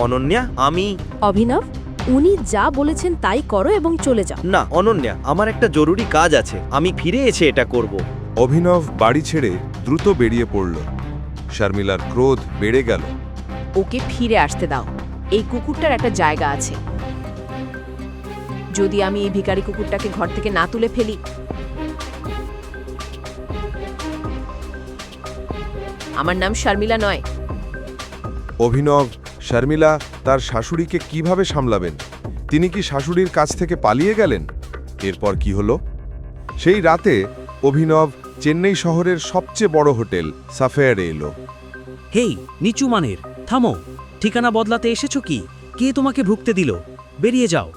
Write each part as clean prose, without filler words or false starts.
অনন্যা, আমি অভিনব, উনি যা বলেছেন তাই করো এবং চলে যাও। না অনন্যা, আমার একটা জরুরি কাজ আছে, আমি ফিরে এসে এটা করব। অভিনব বাড়ি ছেড়ে দ্রুত বেরিয়ে পড়ল। শর্মিলার ক্রোধ বেড়ে গেল। ওকে ফিরে আসতে দাও। এই কুকুরটার একটা জায়গা আছে। যদি আমি এই ভিখারি কুকুরটাকে ঘর থেকে না তুলে ফেলি। আমার নাম শর্মিলা নয়। অভিনব শর্মিলা তার শাশুড়িকে কিভাবে সামলাবেন? তিনি কি শাশুড়ির কাছ থেকে পালিয়ে গেলেন? এরপর কি হলো? সেই রাতে অভিনব চেন্নাই শহরের সবচেয়ে বড় হোটেল সাফেয়ারে এলো। হেই নিচু মানের, থামো। ঠিকানা বদলাতে এসেছো কি? কে তোমাকে ঢুকতে দিল? বেরিয়ে যাও।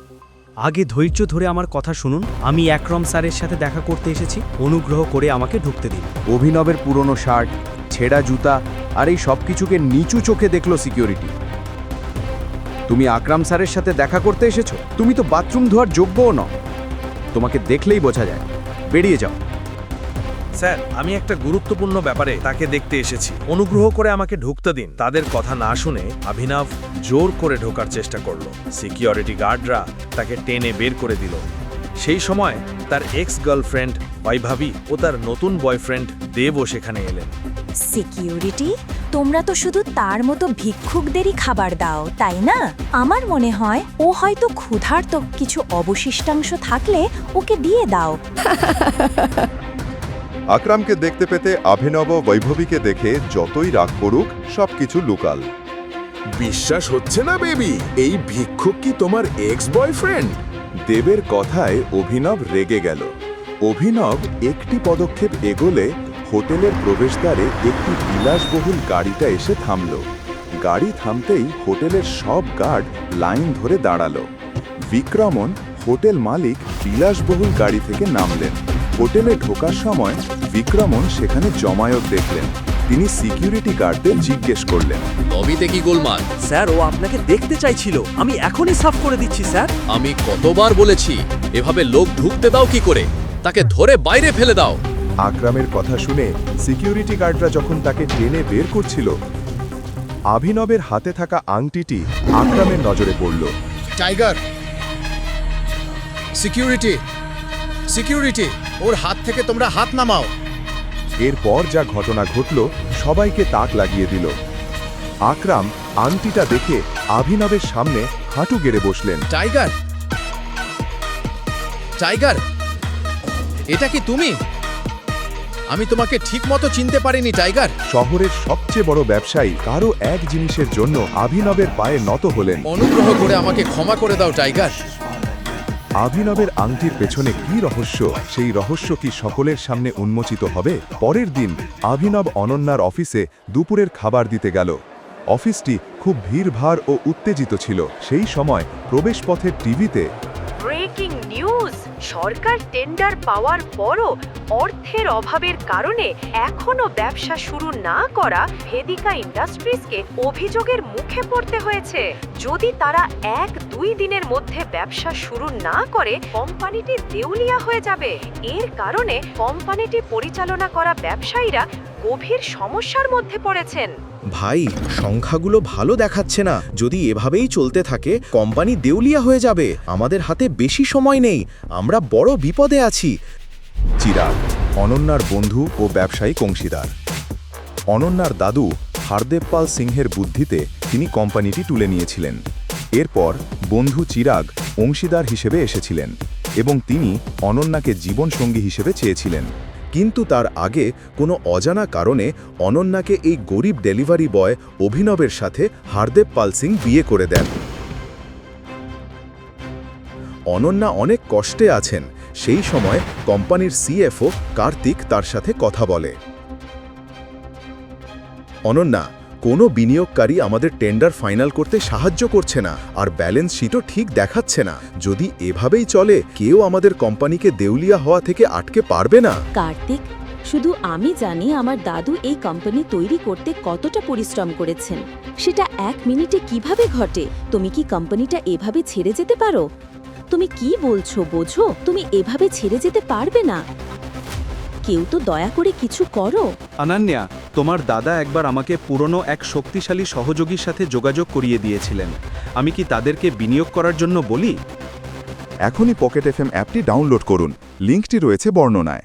আগে ধৈর্য ধরে আমার কথা শুনুন। আমি একরম স্যারের সাথে দেখা করতে এসেছি। অনুগ্রহ করে আমাকে ঢুকতে দিন। অভিনবের পুরনো শার্ট, ছেঁড়া জুতা আর এই সব কিছুকে নিচু চোখে দেখলো সিকিউরিটি। তুমি আকরাম স্যারের সাথে দেখা করতে এসেছো? তুমি তো বাথরুম ধোয়ার যোগ্যও নও। তোমাকে দেখলেই বোঝা যায়। বেরিয়ে যাও। স্যার, আমি একটা গুরুত্বপূর্ণ ব্যাপারে তাকে দেখতে এসেছি। অনুগ্রহ করে আমাকে ঢুকতে দিন। তাদের কথা না শুনে অভিনব জোর করে ঢোকার চেষ্টা করলো। সিকিউরিটি গার্ডরা তাকে টেনে বের করে দিল। সেই সময় তার এক্স গার্লফ্রেন্ড বৈভবী ও তার নতুন বয়ফ্রেন্ড দেবও সেখানে এলেন। সিকিউরিটি, তোমরা তো শুধু তার মতো ভিক্ষুকদেরই খাবার দাও, তাই না? আমার মনে হয় ও হয়তো ক্ষুধার্ত, কিছু অবশিষ্টাংশ থাকলে ওকে দিয়ে দাও। আকরামকে দেখতে পেতে অভিনব বৈভবীকে দেখে যতই রাগ করুক সবকিছু লুকাল। বিশ্বাস হচ্ছে না বেবি, এই ভিক্ষুক কি তোমার এক্স বয়ফ্রেন্ড? দেবের কথায় অভিনব রেগে গেল। অভিনব একটি পদক্ষেপ এগোলে হোটেলের প্রবেশদ্বারে একটি বিলাসবহুল গাড়িটা এসে থামল। গাড়ি থামতেই হোটেলের সব গার্ড লাইন ধরে দাঁড়ালো। বিক্রমন হোটেল মালিক বিলাসবহুল গাড়ি থেকে নামলেন। হোটেলে ঢোকার সময় বিক্রমন সেখানে জমায়েত দেখলেন। তিনি সিকিউরিটি গার্ডদের জিজ্ঞেস করলেন, লবিতে কি গোলমাল? স্যার, ও আপনাকে দেখতে চাইছিল। আমি এখনই সাফ করে দিচ্ছি স্যার। আমি কতবার বলেছি এভাবে লোক ঢুকতে দাও কি করে? তাকে ধরে বাইরে ফেলে দাও। আকরামের কথা শুনে সিকিউরিটি গার্ডরা যখন তাকে টেনে বের করছিল, অভিনবের হাতে থাকা আংটিটি আকরামের নজরে পড়ল। টাইগার, সিকিউরিটি, সিকিউরিটি, ওর হাত থেকে তোমরা হাত নামাও। এরপর যা ঘটনা ঘটল সবাইকে তাক লাগিয়ে দিল। আকরাম আংটিটা দেখে অভিনবের সামনে হাঁটু গেড়ে বসলেন। টাইগার, টাইগার, এটা কি তুমি? আমি তোমাকে ঠিকমতো চিনতে পারিনি টাইগার। শহরের সবচেয়ে বড় ব্যবসায়ী কারো এক জিনিসের জন্য অভিনবের পায়ে নত হলেন। অনুগ্রহ করে আমাকে ক্ষমা করে দাও টাইগার। অভিনবের আংটির পেছনে কি রহস্য, সেই রহস্য কি সকলের সামনে উন্মোচিত হবে? পরের দিন অভিনব অনন্যার অফিসে দুপুরের খাবার দিতে গেল। অফিসটি খুব ভিড়ভাড় ও উত্তেজিত ছিল। সেই সময় প্রবেশপথের টিভিতে ব্রেকিং নিউজ! সরকার টেন্ডার পাওয়ার পরও অর্থের অভাবের কারণে এখনো ব্যবসা শুরু না করা ভেদিকা ইন্ডাস্ট্রিজকে অভিযোগের মুখে পড়তে হয়েছে। যদি তারা 1-2 দিনের মধ্যে ব্যবসা শুরু না করে কোম্পানিটি দেউলিয়া হয়ে যাবে। এর কারণে কোম্পানিটি পরিচালনা করা ব্যবসায়ীরা গভীর সমস্যার মধ্যে পড়েছেন। ভাই, সংখ্যাগুলো ভালো দেখাচ্ছে না। যদি এভাবেই চলতে থাকে কোম্পানি দেউলিয়া হয়ে যাবে। আমাদের হাতে বেশি সময় নেই, আমরা বড় বিপদে আছি। চিরাগ, অনন্যার বন্ধু ও ব্যবসায়িক অংশীদার। অনন্যার দাদু হারদেব পাল সিংহের বুদ্ধিতে তিনি কোম্পানিটি তুলে নিয়েছিলেন। এরপর বন্ধু চিরাগ অংশীদার হিসেবে এসেছিলেন এবং তিনি অনন্যাকে জীবনসঙ্গী হিসেবে চেয়েছিলেন। কিন্তু তার আগে কোনো অজানা কারণে অনন্যাকে এই গরিব ডেলিভারি বয় অভিনবের সাথে হারদেব পাল সিং বিয়ে করে দেন। অনন্যা অনেক কষ্টে আছেন। সেই সময় কোম্পানির সিএফও কার্তিক তার সাথে কথা বলে। অনন্যা, কোনো বিনিয়োগকারী আমাদের টেন্ডার ফাইনাল করতে সাহায্য করছে না, আর ব্যালেন্স শিটও ঠিক দেখাচ্ছে না। যদি এভাবেই চলে কেউ আমাদের কোম্পানিকে দেউলিয়া হওয়া থেকে আটকে পারবে না। কার্তিক, শুধু আমি জানি আমার দাদু এই কোম্পানি তৈরি করতে কতটা পরিশ্রম করেছেন। সেটা 1 মিনিটে কিভাবে ঘটে? তুমি কি কোম্পানিটা এভাবে ছেড়ে যেতে পারো? তুমি কি বলছো বোঝো? তুমি এভাবে ছেড়ে যেতে পারবে না। কেউ তো দয়া করে কিছু করো। অনন্যা, তোমার দাদা একবার আমাকে পুরনো এক শক্তিশালী সহযোগীর সাথে যোগাযোগ করিয়ে দিয়েছিলেন। আমি কি তাদেরকে বিনিয়োগ করার জন্য বলি? এখনই পকেট এফএম অ্যাপটি ডাউনলোড করুন, লিঙ্কটি রয়েছে বর্ণনায়।